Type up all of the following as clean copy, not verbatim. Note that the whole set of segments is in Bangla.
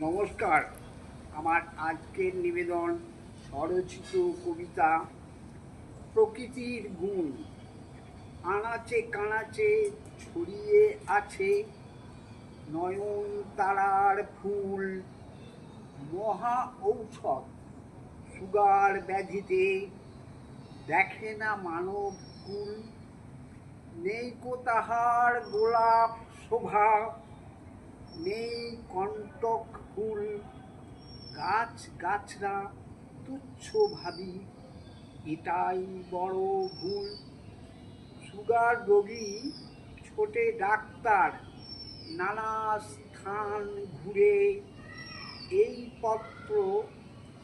নমস্কার। আমার আজকের নিবেদন স্বরচিত কবিতা প্রকৃতির গুণ। আনাচে কানাচে ছড়িয়ে আছে নয়ন তারার ফুল, মহা ঔষধ সুগার ব্যাধিতে দেখে না মানব কুল। নেই কো তাহার গোলাপ শোভা, নেই কণ্টক ফুল, গাছ গাছরা তুচ্ছ ভাবি, এটাই বড় ভুল। সুগার রোগী ছোটে ডাক্তার নানা স্থান ঘুরে, এই পত্র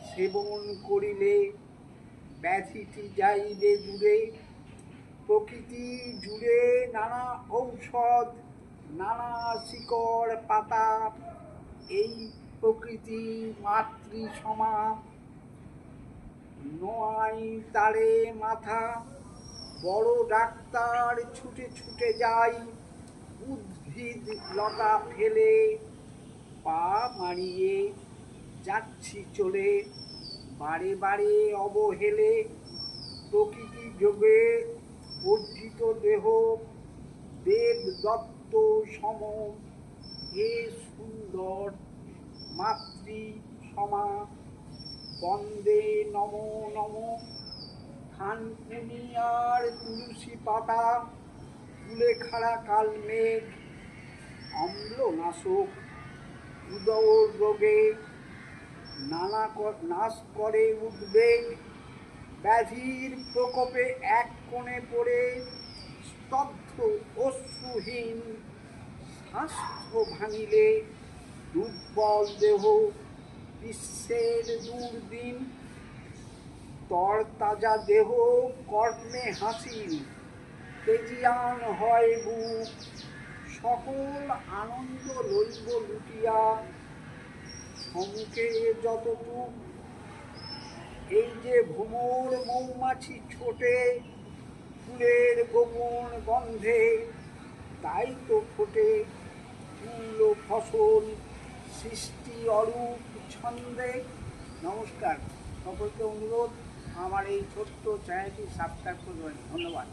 সেবন করিলে ব্যাধিটি যাইবে দূরে। প্রকৃতি জুড়ে নানা ঔষধ, নানা শিকড় পাতা, এই প্রকৃতি মাতৃ সমা, নোয়াই তারে মাথা। বড় ডাক্তার ছুটে ছুটে যাই, উদ্ভিদ লতা ফেলে পা মারিয়ে যাচ্ছি চলে, বারে বারে অবহেলে। প্রকৃতি যোগে বর্ধিত দেহ দেব দত্ত সম, এ সুন্দর মাতৃ সমা। বন্দে নমো নমো। থানকুনি আর তুলসী পাতা, কুলেখাড়া কালমেঘ, অম্লনাশক উদর রোগে নাশ করে উদ্বেগ। ব্যাধির প্রকোপে এক কোণে পড়ে স্তব্ধ অশ্রুহীন, স্বাস্থ্য ভাঙিলে দুর্বল দেহ বিশ্বের দুর্দিন। তরতাজা দেহ কর্ণে হাসিল, তেজিয়ান হয় বুক, সকল আনন্দ লইব লুটিয়া সম্মুখে যতটুক। এই যে ভ্রমর মৌমাছি ছোটে ফুলের গোপন গন্ধে, তাই তো ফোটে মূল্য ফসল সৃষ্টি অরূপ ছন্দে। নমস্কার, সকলকে অনুরোধ আমার এই ছোট্ট চ্যানেলটি সাবস্ক্রাইব করবেন। ধন্যবাদ।